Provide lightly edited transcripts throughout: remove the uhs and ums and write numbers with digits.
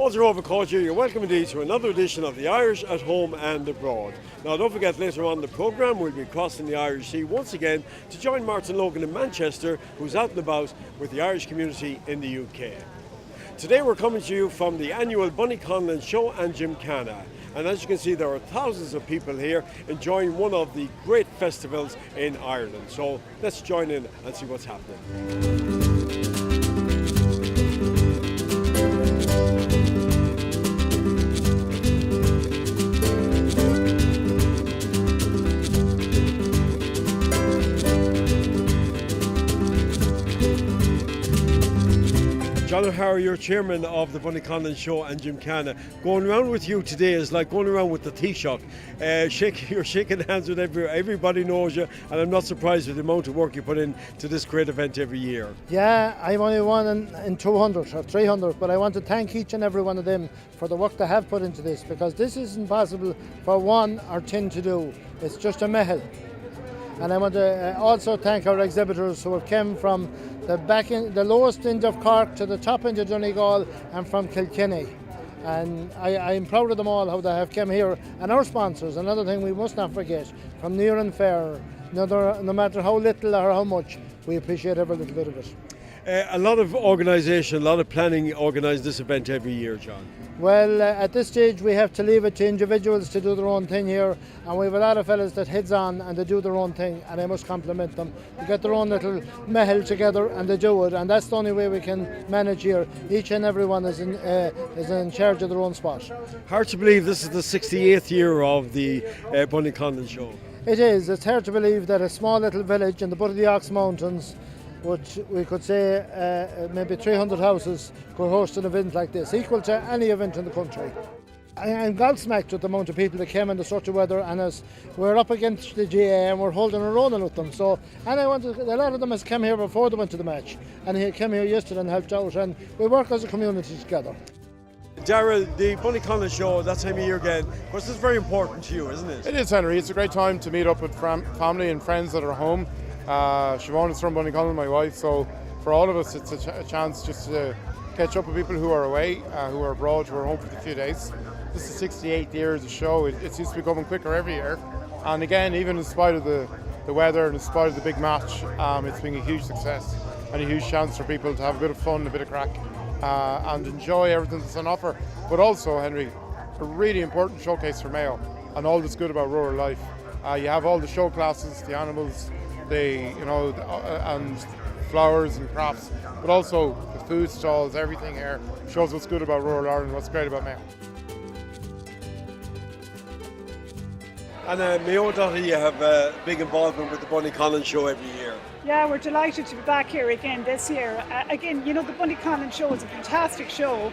Walter Overcourt here. You're welcome indeed to another edition of the Irish at Home and Abroad. Now don't forget, later on in the programme we'll be crossing the Irish Sea once again to join Martin Logan in Manchester, who's out and about with the Irish community in the UK. Today we're coming to you from the annual Bonniconlon show and Gymkhana. And as you can see, there are thousands of people here enjoying one of the great festivals in Ireland. So let's join in and see what's happening. John O'Hara, you're chairman of the Bonniconlon show and Gymkhana. Going around with you today is like going around with the Taoiseach. You're shaking hands with everybody knows you, and I'm not surprised with the amount of work you put into this great event every year. Yeah, I'm only one in 200 or 300, but I want to thank each and every one of them for the work they have put into this, because this isn't possible for one or 10 to do. It's just a mehel. And I want to also thank our exhibitors who have come from the lowest end of Cork to the top end of Donegal and from Kilkenny. And I'm proud of them all, how they have come here. And our sponsors, another thing we must not forget, from near and far, no matter how little or how much, we appreciate every little bit of it. A lot of organisation, a lot of planning organise this event every year, John. Well, at this stage we have to leave it to individuals to do their own thing here, and we have a lot of fellas that heads on and they do their own thing, and I must compliment them. They get their own little mehel together and they do it, and that's the only way we can manage here. Each and everyone is in charge of their own spot. Hard to believe this is the 68th year of the Bonniconlon show. It is. It's hard to believe that a small little village in the butt of the Ox Mountains, which we could say maybe 300 houses, could host an event like this, equal to any event in the country. I'm gobsmacked with the amount of people that came in the sort of weather, and as we're up against the GA and we're holding our own with them. So, and a lot of them has come here before they went to the match, and he came here yesterday and helped out, and we work as a community together. Darrell, the Bonniconlon show, that time of year again, of course, this is very important to you, isn't it? It is, Henry. It's a great time to meet up with family and friends that are home. Siobhan is from Bonniconlon, my wife, so for all of us it's a chance just to catch up with people who are away, who are abroad, who are home for a few days. This is 68 years of show. It seems to be coming quicker every year, and again, even in spite of the weather and in spite of the big match, it's been a huge success and a huge chance for people to have a bit of fun, a bit of crack, and enjoy everything that's on offer. But also, Henry, a really important showcase for Mayo and all that's good about rural life. You have all the show classes, the animals, and flowers and crafts, but also the food stalls. Everything here shows what's good about rural Ireland, what's great about Mayo. And Mayo.ie have a big involvement with the Bonniconlon show every year. Yeah, we're delighted to be back here again this year. Again, the Bonniconlon show is a fantastic show.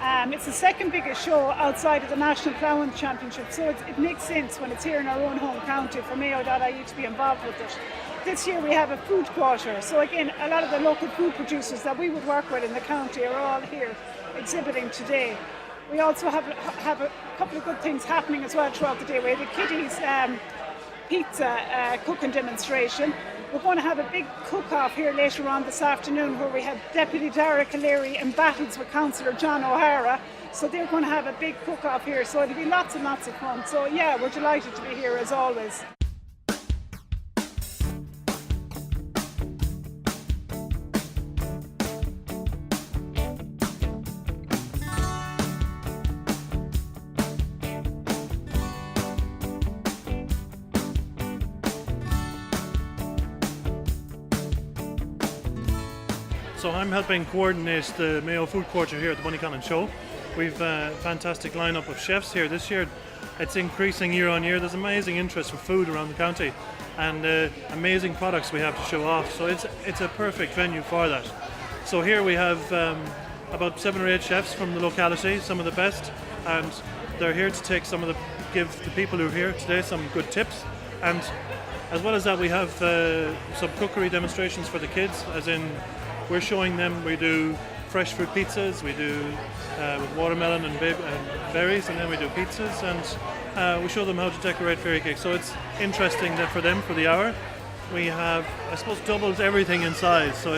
It's the second biggest show outside of the National Ploughing Championship, so it makes sense when it's here in our own home county for Mayo.ie to be involved with it. This year we have a food quarter, so again, a lot of the local food producers that we would work with in the county are all here exhibiting today. We also have a couple of good things happening as well throughout the day. We have the kiddies pizza cooking demonstration. We're going to have a big cook-off here later on this afternoon, where we have Deputy Dara O'Leary in battles with Councillor John O'Hara. So they're going to have a big cook-off here, so it'll be lots and lots of fun. So yeah, we're delighted to be here as always. So I'm helping coordinate the Mayo Food Quarter here at the Bonniconlon show. We've a fantastic lineup of chefs here this year. It's increasing year on year. There's amazing interest for food around the county, and amazing products we have to show off. So it's a perfect venue for that. So here we have about 7 or 8 chefs from the locality, some of the best, and they're here to give the people who are here today some good tips. And as well as that, we have some cookery demonstrations for the kids, as in we're showing them, we do fresh fruit pizzas, we do with watermelon and berries, and then we do pizzas, and we show them how to decorate fairy cakes. So it's interesting that for them, for the hour, we have, I suppose, doubled everything in size. So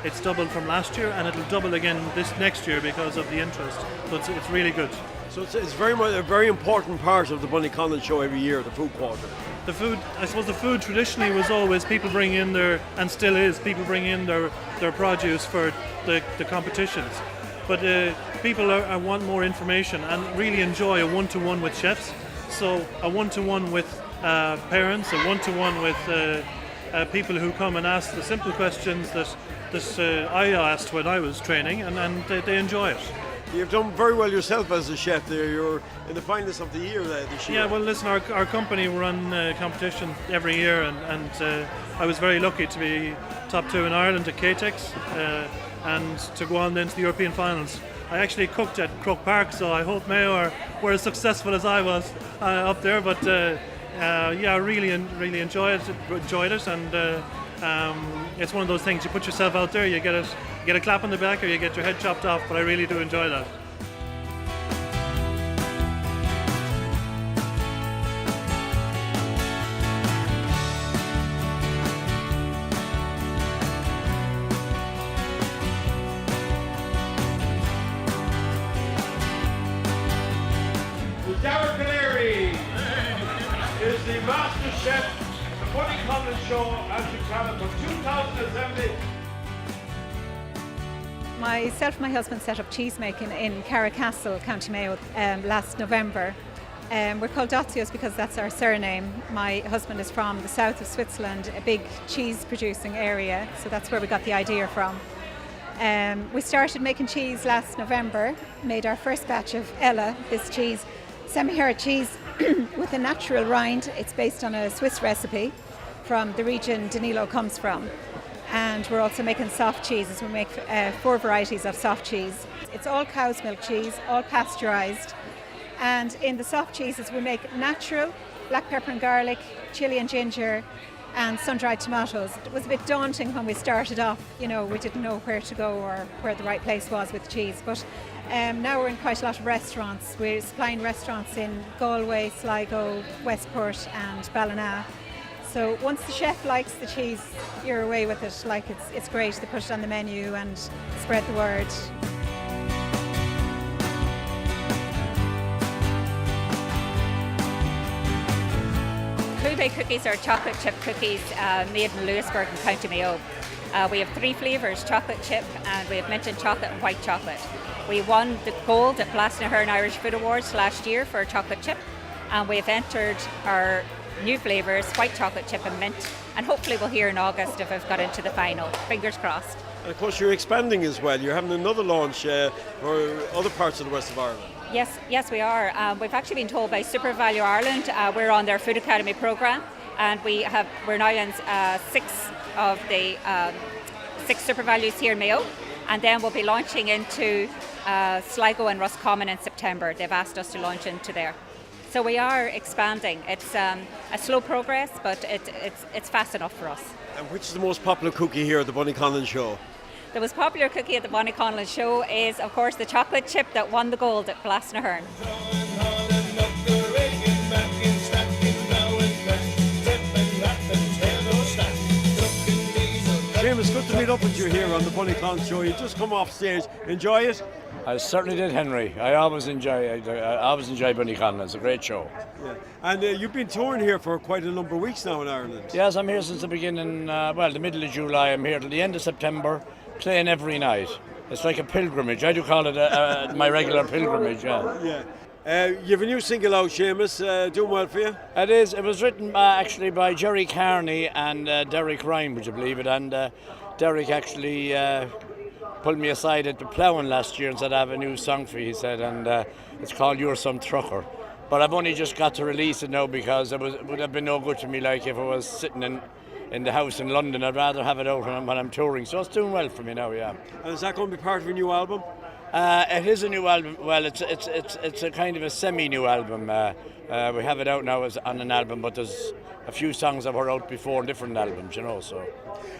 It's doubled from last year, and it'll double again this next year because of the interest. So it's really good. So it's very much a very important part of the Bonniconlon show every year, the food quarter. The food, I suppose the food traditionally was always people bring in their, and still is, people bring in their produce for the competitions. But people want more information and really enjoy a one-to-one with chefs. So a one-to-one with parents, a one-to-one with people who come and ask the simple questions that I asked when I was training, and they enjoy it. You've done very well yourself as a chef there. You're in the finalists of the year this year. Yeah, well, listen, our company run competition every year, and I was very lucky to be top 2 in Ireland at Catex and to go on then to the European finals. I actually cooked at Croke Park, so I hope Mayo were as successful as I was up there. But yeah, really enjoyed it, and it's one of those things. You put yourself out there, you get a clap on the back, or you get your head chopped off. But I really do enjoy that. Darren Canary is the master chef at the Bonniconlon show as you travel for 2017. Myself and my husband set up cheese making in Carricastle, County Mayo, last November. We're called Dozios because that's our surname. My husband is from the south of Switzerland, a big cheese producing area, so that's where we got the idea from. We started making cheese last November, made our first batch of Ella, this cheese, semi-hard cheese with a natural rind. It's based on a Swiss recipe from the region Danilo comes from. And we're also making soft cheeses. We make 4 varieties of soft cheese. It's all cow's milk cheese, all pasteurised. And in the soft cheeses we make natural, black pepper and garlic, chilli and ginger, and sun-dried tomatoes. It was a bit daunting when we started off. You know, we didn't know where to go or where the right place was with cheese. But now we're in quite a lot of restaurants. We're supplying restaurants in Galway, Sligo, Westport and Ballina. So once the chef likes the cheese, you're away with it. Like it's great. They put it on the menu and spread the word. Blueberry cookies are chocolate chip cookies made in Lewisburg in County Mayo. We have 3 flavours, chocolate chip, and we have mint and chocolate and white chocolate. We won the gold at Blasnahearn Irish Food Awards last year for chocolate chip, and we've entered our new flavours, white chocolate chip and mint, and hopefully we'll hear in August if I've got into the final. Fingers crossed. And of course you're expanding as well. You're having another launch for other parts of the west of Ireland. Yes, we are. We've actually been told by Super Value Ireland we're on their Food Academy programme, and we're now in 6 of the 6 Super Values here in Mayo, and then we'll be launching into Sligo and Roscommon in September. They've asked us to launch into there. So we are expanding. It's a slow progress, but it's fast enough for us. And which is the most popular cookie here at the Bonniconlon show? The most popular cookie at the Bonniconlon show is, of course, the chocolate chip that won the gold at Blasnahearn. James, good to meet up with you here on the Bonniconlon show. You just come off stage. Enjoy it? I certainly did, Henry. I always enjoy Bonniconlon. It's a great show. Yeah. And you've been touring here for quite a number of weeks now in Ireland. Yes, I'm here since the beginning, the middle of July. I'm here till the end of September, playing every night. It's like a pilgrimage. I do call it my regular pilgrimage, yeah. You have a new single out, Seamus, doing well for you? It is. It was written actually by Jerry Carney and Derek Ryan, would you believe it? And Derek actually pulled me aside at the ploughing last year and said, I have a new song for you, he said, and it's called You're Some Trucker. But I've only just got to release it now because it would have been no good to me like if I was sitting in the house in London. I'd rather have it out when I'm touring. So it's doing well for me now, yeah. And is that going to be part of a new album? It is a new album. Well, it's a kind of a semi-new album. We have it out now as on an album, but there's a few songs that were out before in different albums, you know. So.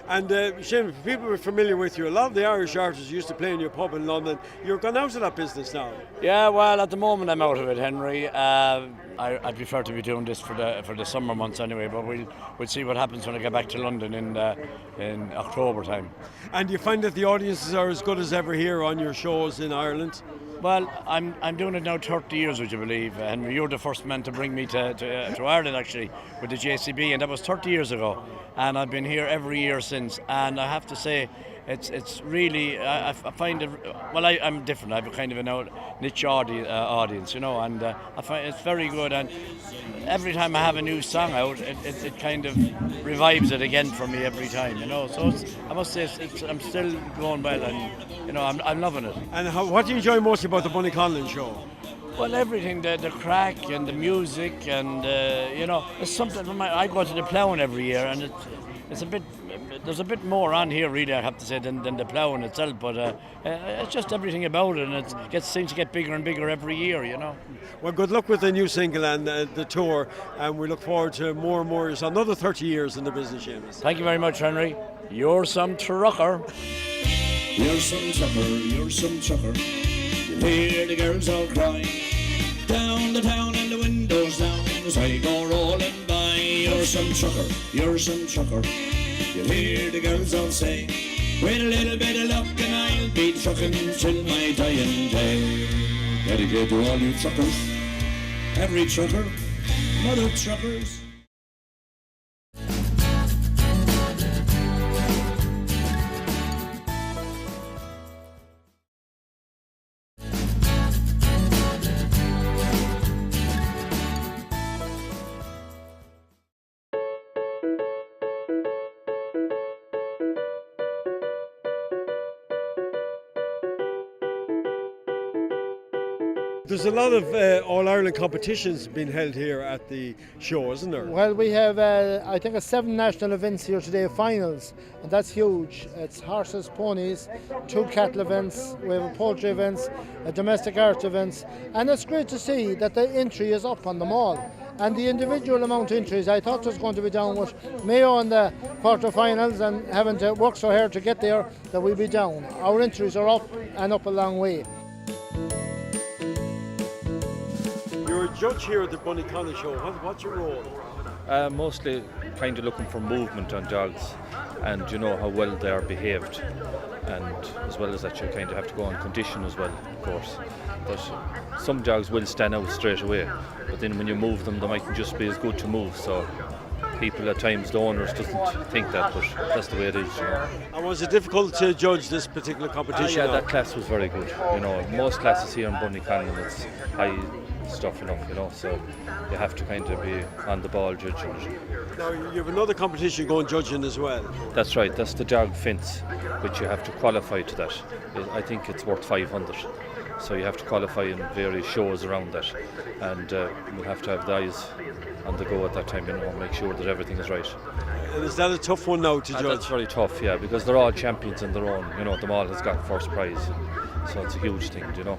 And Shane, for people who are familiar with you, a lot of the Irish artists used to play in your pub in London. You're gone out of that business now. Yeah, well, at the moment I'm out of it, Henry. I prefer to be doing this for the summer months anyway, but we'll see what happens when I get back to London in October time. And you find that the audiences are as good as ever here on your shows in Ireland? Well, I'm doing it now 30 years, would you believe, Henry? You're the first man to bring me to Ireland, actually, with the JCB, and that was 30 years ago. And I've been here every year since, and I have to say, it's really, I find it, well, I'm different. I have a kind of a niche audience, you know, and I find it's very good. And every time I have a new song out, it kind of revives it again for me every time, you know. So I must say, I'm still going well, and you know, I'm loving it. And what do you enjoy most about the Bonniconlon show? Well, everything, the crack and the music, and you know, it's something. I go to the ploughing every year, and it's a bit. There's a bit more on here, really, I have to say, than the ploughing itself. But it's just everything about it, and it seems to get bigger and bigger every year, you know. Well, good luck with the new single and the tour, and we look forward to more and more. It's another 30 years in the business, Seamus. Thank you very much, Henry. You're some trucker. You're some trucker, you're some trucker. You hear the girls all cry. Down the town and the windows down as I go rolling by. You're some trucker, you're some trucker. You hear the girls all say, with a little bit of luck and I'll be trucking till my dying day. Dedicated to all you truckers, every trucker, mother truckers. There's a lot of All-Ireland competitions being held here at the show, isn't there? Well, we have, I think, 7 national events here today, finals, and that's huge. It's horses, ponies, 2 cattle events, we have a poultry events, a domestic arts events, and it's great to see that the entry is up on them all. And the individual amount of entries, I thought was going to be down with Mayo in the quarter-finals and having to work so hard to get there that we'll be down. Our entries are up and up a long way. You're a judge here at the Bonniconlon show. What's your role? Mostly kind of looking for movement on dogs and you know how well they are behaved, and as well as that you kind of have to go on condition as well, of course. But some dogs will stand out straight away, but then when you move them they mightn't just be as good to move, so people at times, the owners doesn't think that, but that's the way it is, you know. And was it difficult to judge this particular competition? Yeah, that class was very good, you know. Most classes here in Bonniconlon, it's high stuff enough, you know, so you have to kind of be on the ball judging it. Now you have another competition going judging as well. That's right, that's the dog fence, which you have to qualify to that. I think it's worth 500, so you have to qualify in various shows around that, and you'll have to have the eyes on the go at that time, you know, make sure that everything is right. And is that a tough one now to judge? That's very tough, yeah, because they're all champions in their own, you know, them all has got first prize, so it's a huge thing, you know.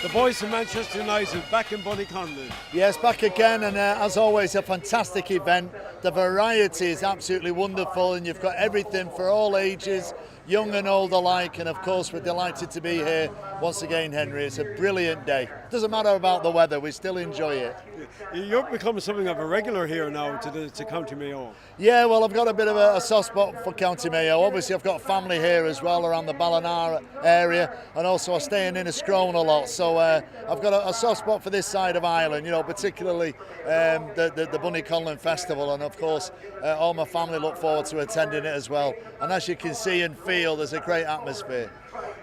The boys from Manchester United back in Bonniconlon. Yes, back again, and as always a fantastic event. The variety is absolutely wonderful, and you've got everything for all ages, young and old alike, and of course we're delighted to be here once again, Henry. It's a brilliant day. Doesn't matter about the weather, we still enjoy it. You're becoming something of a regular here now to County Mayo. Yeah, well, I've got a bit of a soft spot for County Mayo. Obviously I've got family here as well around the Ballina area, and also I'm staying in Scrone a lot, so I've got a soft spot for this side of Ireland, you know, particularly the Bonniconlon Festival, and of course all my family look forward to attending it as well. And as you can see and feel, there's a great atmosphere.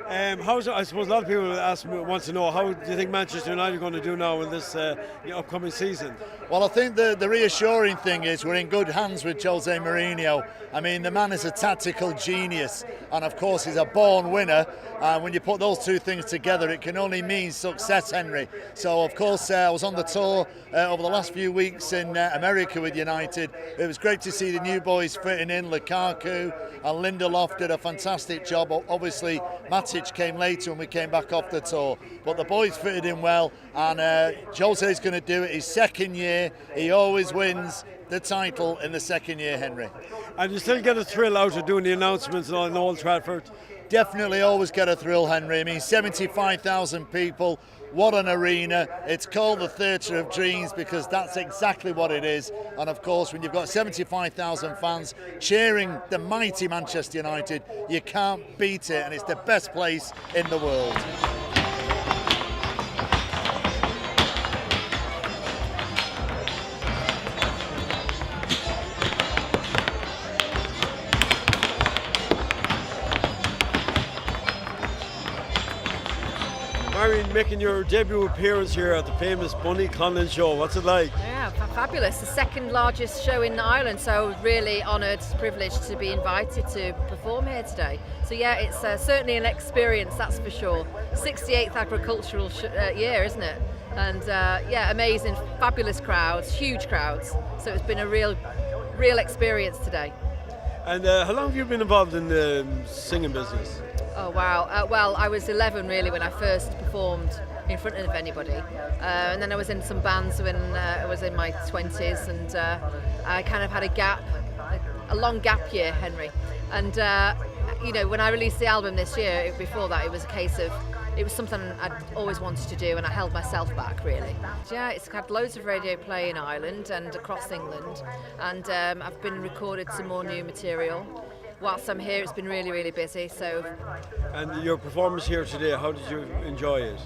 I suppose a lot of people want to know, how do you think Manchester United are going to do now in this upcoming season? Well, I think the reassuring thing is we're in good hands with Jose Mourinho. I mean, the man is a tactical genius, and of course he's a born winner. When you put those two things together, it can only mean success, Henry. So, of course, I was on the tour over the last few weeks in America with United. It was great to see the new boys fitting in. Lukaku and Lindelof did a fantastic job. Obviously, Matic came later when we came back off the tour, but the boys fitted in well, and Jose's going to do it his second year. He always wins the title in the second year, Henry. And you still get a thrill out of doing the announcements on Old Trafford? Definitely always get a thrill, Henry. I mean, 75,000 people, what an arena. It's called the Theatre of Dreams because that's exactly what it is. And of course, when you've got 75,000 fans cheering the mighty Manchester United, you can't beat it, and it's the best place in the world. Marion, making your debut appearance here at the famous Bonniconlon show. What's it like? Yeah, fabulous. The second largest show in Ireland, so really honoured, privileged to be invited to perform here today. So yeah, it's certainly an experience, that's for sure. 68th agricultural year, isn't it? And yeah, amazing, fabulous crowds, huge crowds. So it's been a real experience today. And how long have you been involved in the singing business? Oh wow, well I was 11 really when I first performed in front of anybody, and then I was in some bands when I was in my 20s, and I kind of had a long gap year, Henry, and you know, when I released the album this year, before that it was a case of, it was something I'd always wanted to do and I held myself back really. Yeah, it's had loads of radio play in Ireland and across England, and I've been recorded some more new material. Whilst I'm here, it's been really busy. So. And your performance here today, how did you enjoy it?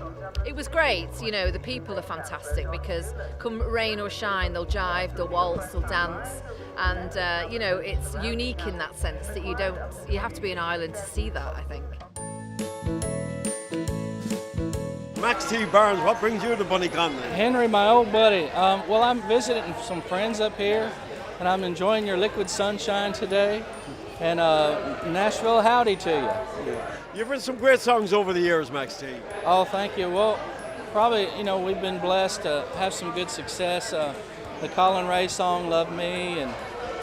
It was great. You know, the people are fantastic because come rain or shine, they'll jive, they'll waltz, they'll dance, and you know, it's unique in that sense that you have to be in Ireland to see that, I think. Max T. Barnes, what brings you to Bonniconlon? Henry, my old buddy. Well, I'm visiting some friends up here, and I'm enjoying your liquid sunshine today. And Nashville, howdy to you. You've written some great songs over the years, Max T. Oh, thank you. Well, probably, you know, we've been blessed to have some good success. The Colin Ray song, Love Me, and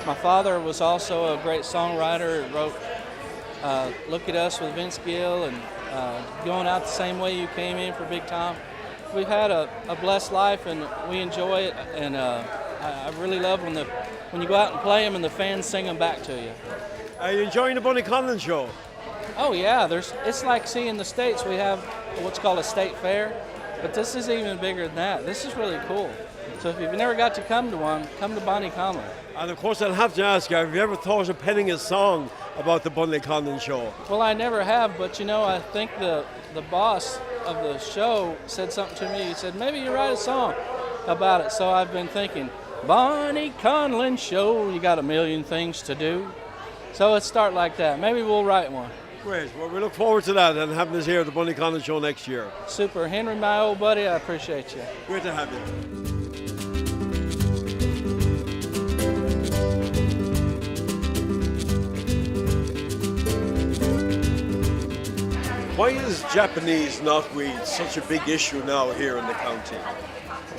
my father was also a great songwriter, wrote Look at Us with Vince Gill, and Going Out the Same Way You Came In for Big Time. We've had a blessed life, and we enjoy it, and I really love when you go out and play them and the fans sing them back to you. Are you enjoying the Bonniconlon show? Oh yeah, it's like seeing the States. We have what's called a state fair, but this is even bigger than that. This is really cool. So if you've never got to come to one, come to Bonniconlon. And of course I'll have to ask you, have you ever thought of penning a song about the Bonniconlon show? Well, I never have, but you know, I think the boss of the show said something to me. He said, maybe you write a song about it. So I've been thinking, Bonniconlon show, you got a million things to do. So let's start like that. Maybe we'll write one. Great. Well, we look forward to that and having us here at the Bonniconlon show next year. Super. Henry, my old buddy, I appreciate you. Great to have you. Why is Japanese knotweed such a big issue now here in the county?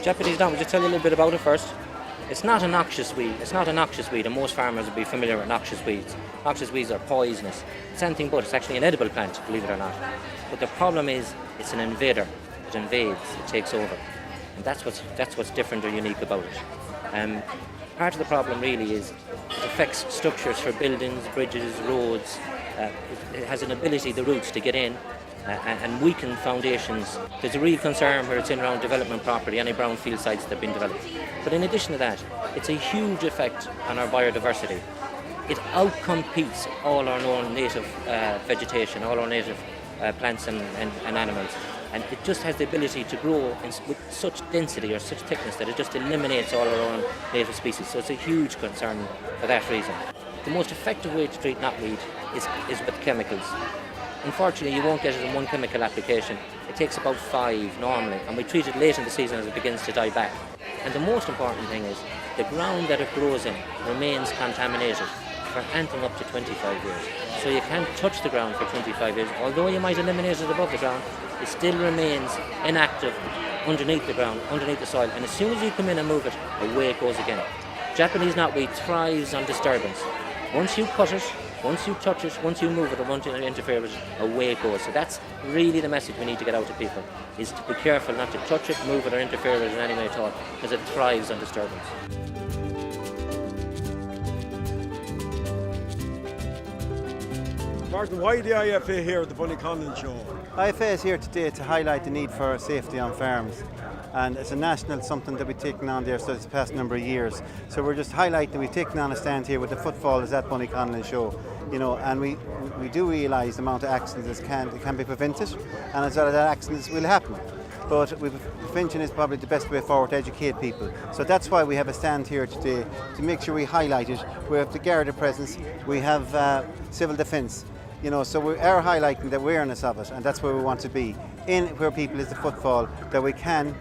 Japanese knotweed, just tell you a little bit about it first. It's not a noxious weed. It's not a noxious weed, and most farmers will be familiar with noxious weeds. Noxious weeds are poisonous. It's anything but. It's actually an edible plant, believe it or not. But the problem is, it's an invader. It invades. It takes over, and that's what's different or unique about it. Part of the problem really is it affects structures for buildings, bridges, roads. It has an ability, the roots, to get in and weaken foundations. There's a real concern where it's in around development property, any brownfield sites that have been developed. But in addition to that, it's a huge effect on our biodiversity. It outcompetes all our known native vegetation, all our native plants and animals. And it just has the ability to grow with such density or such thickness that it just eliminates all our own native species. So it's a huge concern for that reason. The most effective way to treat knotweed is with chemicals. unfortunately you won't get it in one chemical application. It takes about 5 normally, and we treat it late in the season as it begins to die back. And the most important thing is the ground that it grows in remains contaminated for anything up to 25 years. So you can't touch the ground for 25 years. Although you might eliminate it above the ground, it still remains inactive underneath the ground, underneath the soil. And as soon as you come in and move it, away it goes again. Japanese knotweed thrives on disturbance. Once you cut it, once you touch it, once you move it or once you interfere with it, away it goes. So that's really the message we need to get out to people, is to be careful not to touch it, move it or interfere with it in any way at all, because it thrives on disturbance. Martin, why the IFA here at the Bonniconlon show? IFA is here today to highlight the need for safety on farms, and it's a national something that we've taken on there so it's the past number of years. So we're just highlighting, we've taken on a stand here with the footfall is at Bonniconlon show, you know, and we do realise the amount of accidents can be prevented, and as well as that accidents will happen. But prevention is probably the best way forward to educate people. So that's why we have a stand here today, to make sure we highlight it. We have the Garda presence, we have civil defence. You know, so we are highlighting the awareness of it, and that's where we want to be, in where people is the footfall, that we can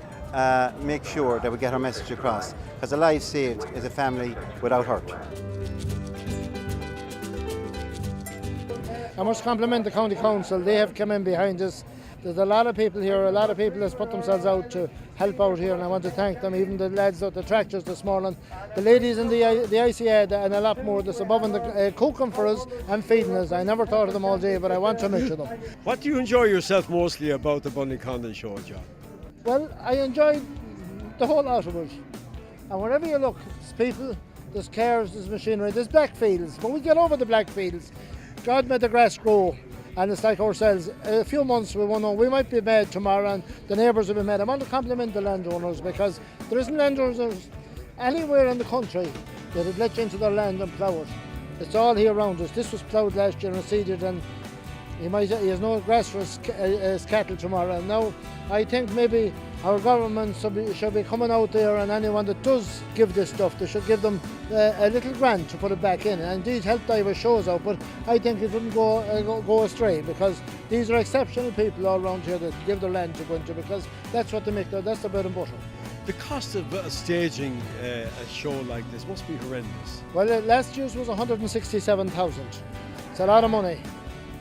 make sure that we get our message across, because a life saved is a family without hurt. I must compliment the County Council. They have come in behind us. There's a lot of people here, a lot of people that's put themselves out to help out here, and I want to thank them, even the lads at the tractors this morning, the ladies in the ICA, and a lot more that's above and the cooking for us and feeding us. I never thought of them all day, but I want to mention them. What do you enjoy yourself mostly about the Bonniconlon show, John? Well, I enjoyed the whole lot of it. And wherever you look, there's people, there's cars, there's machinery, there's black fields. When we get over the black fields, God made the grass grow. And it's like ourselves, a few months we won't know, we might be made tomorrow and the neighbours will be made. I want to compliment the landowners, because there isn't landowners anywhere in the country that would let you into their land and plough it. It's all here around us. This was ploughed last year and seeded, and he has no grass for his cattle tomorrow. And now I think maybe our government should be coming out there, and anyone that does give this stuff, they should give them a little grant to put it back in, and indeed help divers shows out. But I think it wouldn't go astray, because these are exceptional people all around here that give their land to go into, because that's what they make, that's the bread and butter. The cost of staging a show like this must be horrendous. Well, last year's was 167,000. It's a lot of money,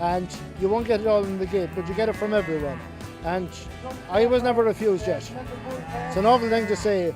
and you won't get it all in the gate, but you get it from everyone. And I was never refused yet. It's an awful thing to say.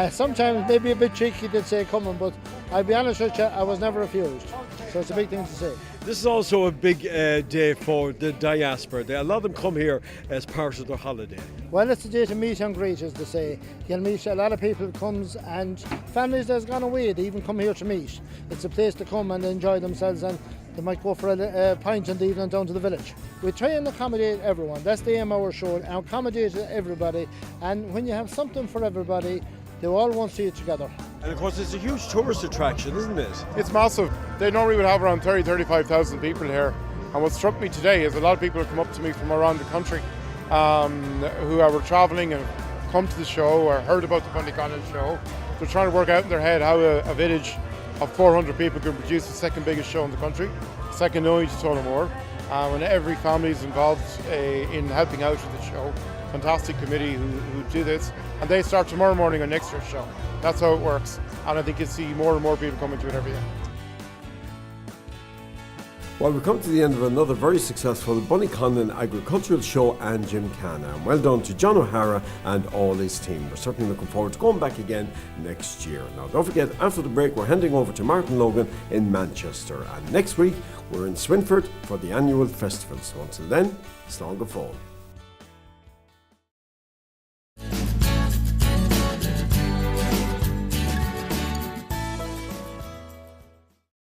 Sometimes maybe a bit cheeky to say coming, but I'll be honest with you, I was never refused. So it's a big thing to say. This is also a big day for the diaspora. A lot of them come here as part of their holiday. Well, it's a day to meet and greet, as they say. You'll meet a lot of people comes, and families that's gone away, they even come here to meet. It's a place to come and enjoy themselves, and they might go for a pint in the evening down to the village. We try and accommodate everyone. That's the aim of our show, and accommodate everybody. And when you have something for everybody, they all want to see it together. And of course, it's a huge tourist attraction, isn't it? It's massive. They normally would have around 35,000 people here. And what struck me today is a lot of people have come up to me from around the country who were travelling and come to the show or heard about the Bonniconlon show. They're trying to work out in their head how a village of 400 people can produce the second biggest show in the country, second only to Tullamore. And every family is involved in helping out with the show. Fantastic committee who do this, and they start tomorrow morning on next year's show. That's how it works, and I think you'll see more and more people coming to it every year. Well, we've come to the end of another very successful Bonniconlon Agricultural Show and Gymkhana. And well done to John O'Hara and all his team. We're certainly looking forward to going back again next year. Now, don't forget, after the break, we're handing over to Martin Logan in Manchester. And next week, we're in Swinford for the annual festival. So until then, slán go fóill.